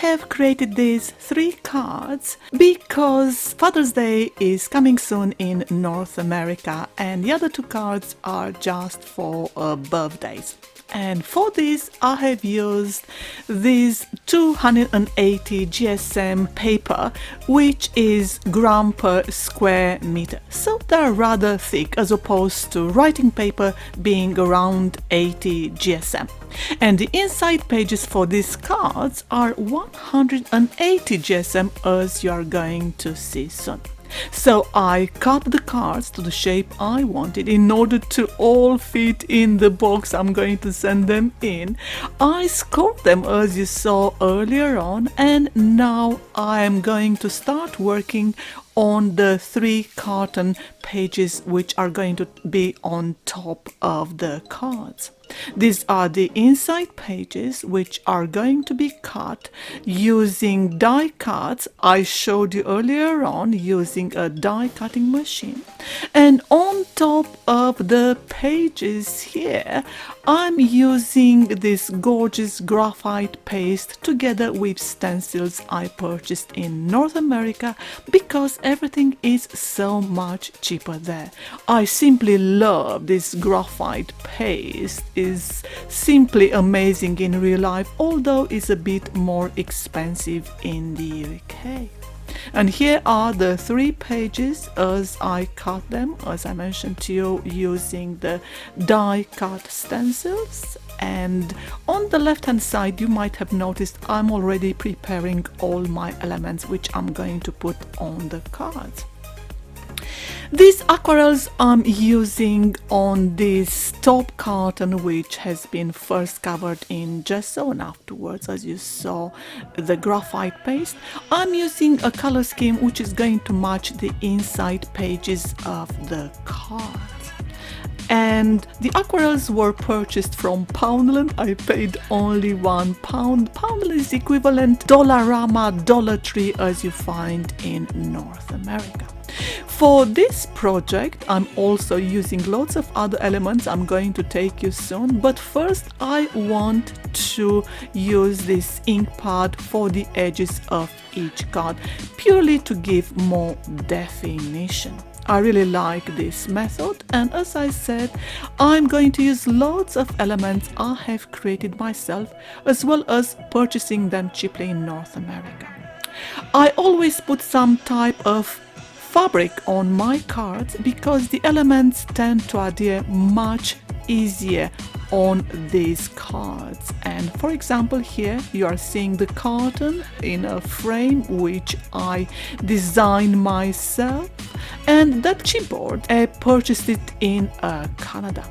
have created these 3 cards because Father's Day is coming soon in North America, and the other 2 cards are just for birthdays. And for this I have used this 280 GSM paper, which is gram per square meter. So they're rather thick as opposed to writing paper being around 80 GSM. And the inside pages for these cards are 180 GSM, as you are going to see soon. So I cut the cards to the shape I wanted in order to all fit in the box I'm going to send them in. I scored them as you saw earlier on, and now I am going to start working on the 3 carton pages which are going to be on top of the cards. These are the inside pages which are going to be cut using die cuts. I showed you earlier on using a die cutting machine. And on top of the pages here, I'm using this gorgeous graphite paste together with stencils I purchased in North America because everything is so much cheaper there. I simply love this graphite paste. Is simply amazing in real life, although it's a bit more expensive in the UK. And here are the 3 pages as I cut them, as I mentioned to you, using the die cut stencils. And on the left hand side you might have noticed I'm already preparing all my elements which I'm going to put on the cards. These aquarels I'm using on this top carton, which has been first covered in gesso, and afterwards, as you saw, the graphite paste. I'm using a color scheme which is going to match the inside pages of the cards. And the aquarels were purchased from Poundland. I paid only £1. Poundland is equivalent Dollarama, Dollar Tree as you find in North America. For this project, I'm also using lots of other elements I'm going to take you soon, but first I want to use this ink pad for the edges of each card, purely to give more definition. I really like this method, and as I said, I'm going to use lots of elements I have created myself, as well as purchasing them cheaply in North America. I always put some type of fabric on my cards because the elements tend to adhere much easier on these cards. And for example, here you are seeing the carton in a frame which I designed myself, and that chipboard I purchased it in Canada.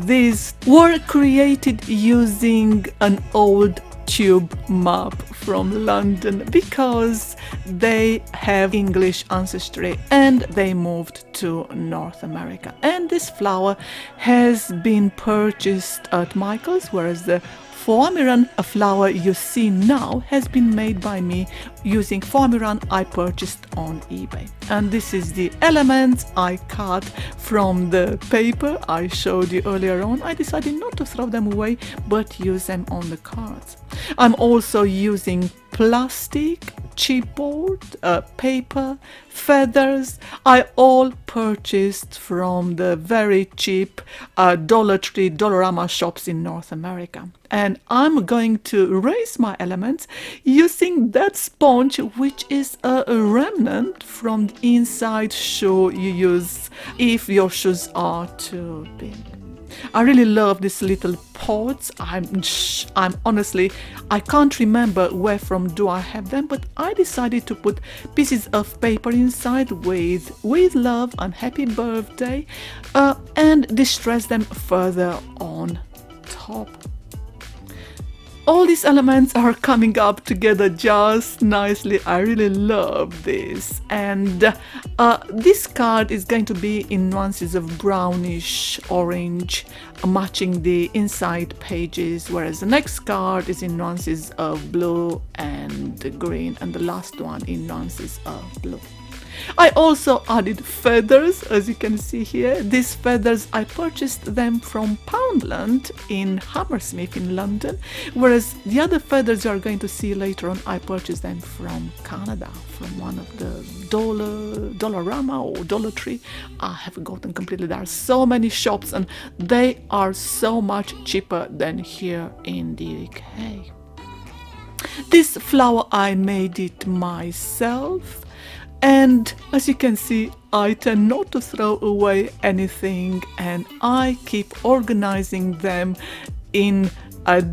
These were created using an old tube map from London because they have English ancestry and they moved to North America. And this flower has been purchased at Michael's, whereas the Foamiran, a flower you see now, has been made by me using Foamiran I purchased on eBay. And this is the elements I cut from the paper I showed you earlier on. I decided not to throw them away, but use them on the cards. I'm also using plastic, chipboard, paper, feathers. I all purchased from the very cheap Dollar Tree, Dollarama shops in North America. And I'm going to raise my elements using that sponge, which is a remnant from the inside shoe you use if your shoes are too big. I really love these little pots. I'm honestly, I can't remember where from do I have them, but I decided to put pieces of paper inside with love and happy birthday, and distress them further on top. All these elements are coming up together just nicely. I really love this. And this card is going to be in nuances of brownish orange, matching the inside pages, whereas the next card is in nuances of blue and green, and the last one in nuances of blue. I also added feathers, as you can see here. These feathers, I purchased them from Poundland in Hammersmith in London, whereas the other feathers you are going to see later on, I purchased them from Canada, from one of the Dollarama or Dollar Tree. I have forgotten completely. There are so many shops and they are so much cheaper than here in the UK. This flower, I made it myself, and as you can see, I tend not to throw away anything, and I keep organizing them in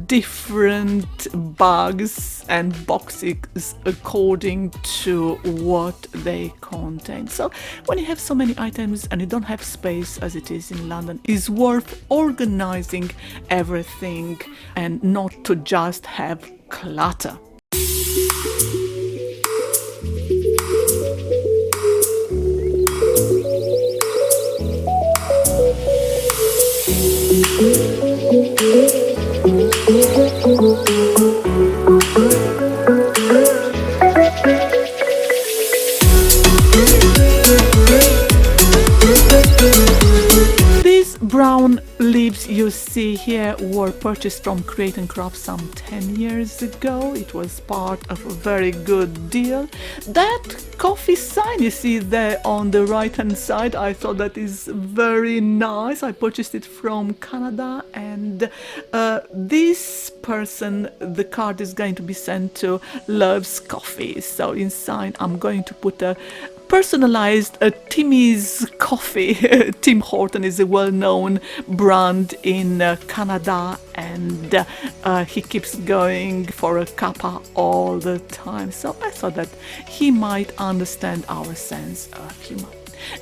different bags and boxes according to what they contain. So when you have so many items and you don't have space as it is in London, it's worth organizing everything and not to just have clutter. These brown leaves you see here were purchased from Create and Craft some 10 years ago. It was part of a very good deal. That coffee sign you see there on the right hand side, I thought that is very nice. I purchased it from Canada, and this person, the card is going to be sent to, loves coffee. So inside I'm going to put a personalized Timmy's coffee. Tim Horton is a well-known brand in Canada, and he keeps going for a cuppa all the time. So I thought that he might understand our sense of humor.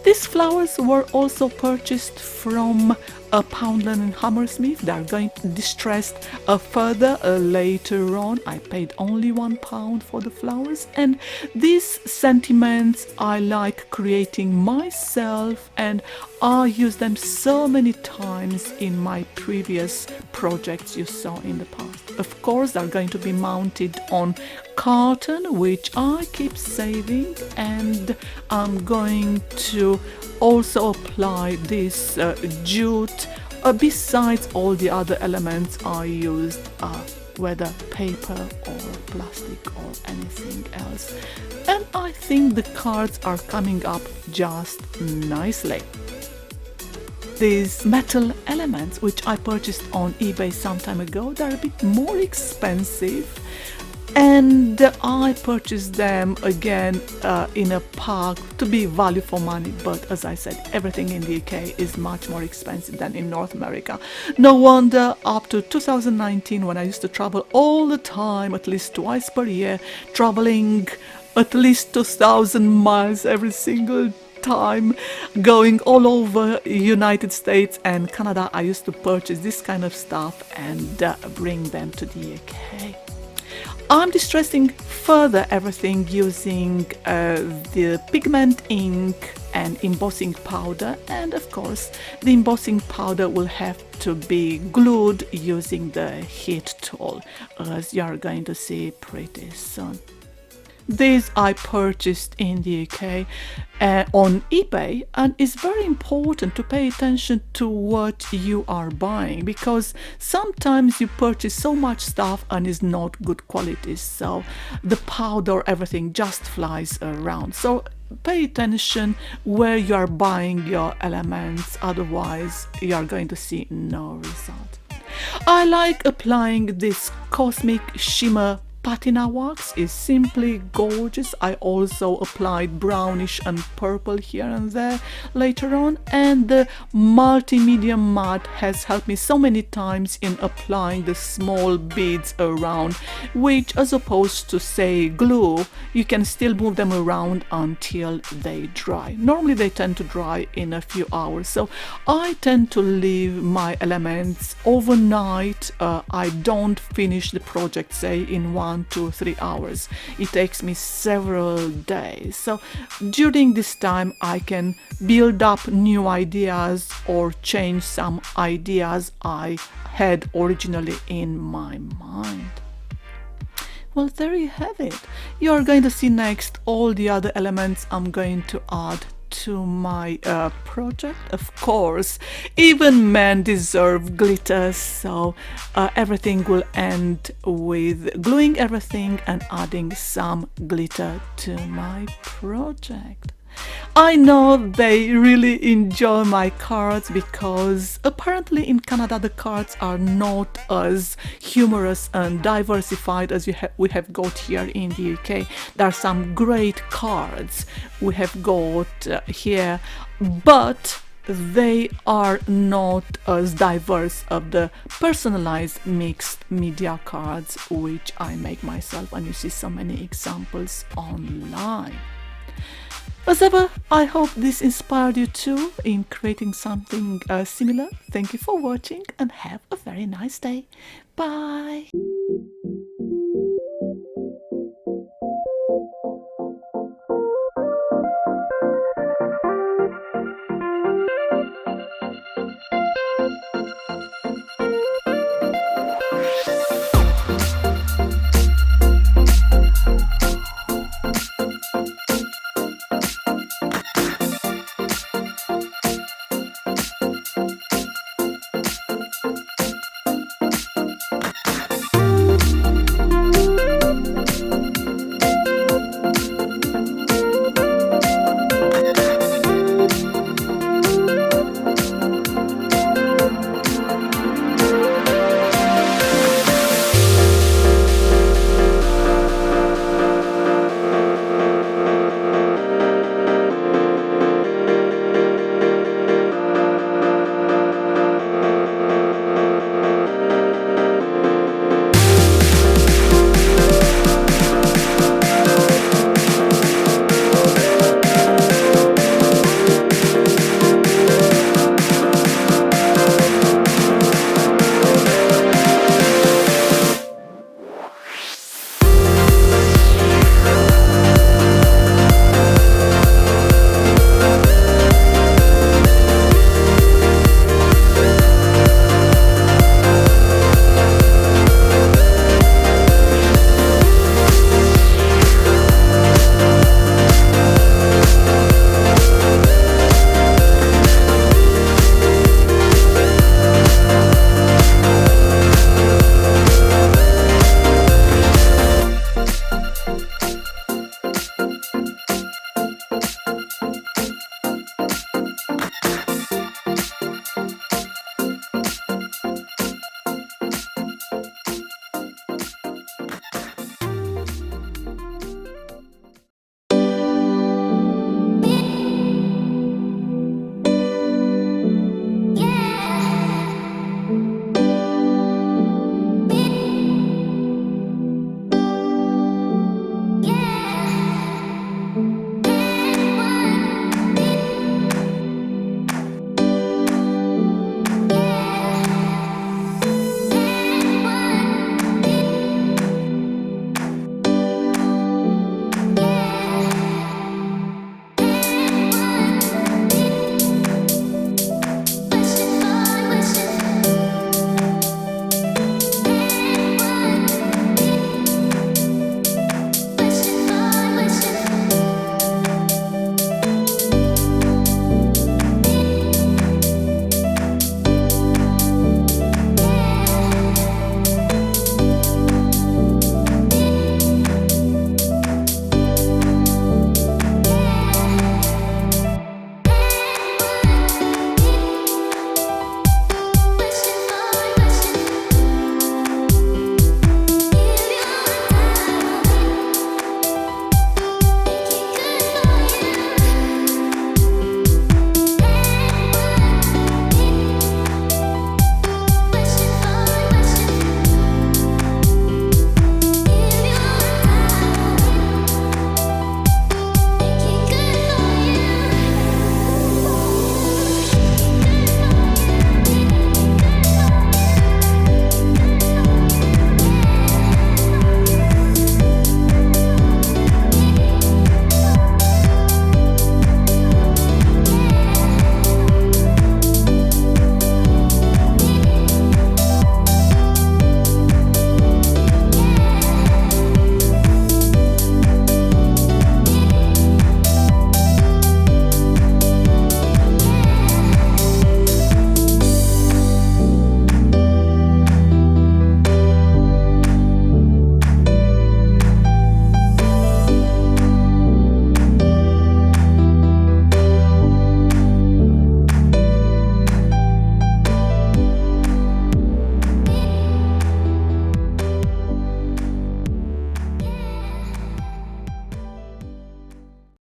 These flowers were also purchased from Poundland and Hammersmith. They are going to distressed further later on. I paid only £1 for the flowers, and these sentiments I like creating myself, and I use them so many times in my previous projects you saw in the past. Of course, they're going to be mounted on carton, which I keep saving, and I'm going to also apply this jute besides all the other elements I used, whether paper or plastic or anything else. And I think the cards are coming up just nicely. These metal elements, which I purchased on eBay some time ago, they're a bit more expensive, and I purchased them again in a pack to be value for money. But as I said, everything in the UK is much more expensive than in North America. No wonder up to 2019, when I used to travel all the time, at least twice per year, traveling at least 2,000 miles every single time, going all over United States and Canada, I used to purchase this kind of stuff and bring them to the UK. I'm distressing further everything using the pigment ink and embossing powder, and of course the embossing powder will have to be glued using the heat tool, as you are going to see pretty soon. These I purchased in the UK on eBay, and it's very important to pay attention to what you are buying, because sometimes you purchase so much stuff and it's not good quality, so the powder, everything just flies around. So pay attention where you are buying your elements, otherwise you are going to see no result. I like applying this Cosmic Shimmer patina wax. Is simply gorgeous. I also applied brownish and purple here and there later on, and the multimedia mat has helped me so many times in applying the small beads around, which, as opposed to say glue, you can still move them around until they dry. Normally they tend to dry in a few hours, so I tend to leave my elements overnight. I don't finish the project say in 1, 2, 3 hours. It takes me several days. So during this time I can build up new ideas or change some ideas I had originally in my mind. Well, there you have it. You're going to see next all the other elements I'm going to add to my project. Of course, even men deserve glitter, so everything will end with gluing everything and adding some glitter to my project. I know they really enjoy my cards because apparently in Canada the cards are not as humorous and diversified as we have got here in the UK. There are some great cards we have got here, but they are not as diverse of the personalized mixed media cards which I make myself, and you see so many examples online. As ever, I hope this inspired you too in creating something similar. Thank you for watching and have a very nice day. Bye!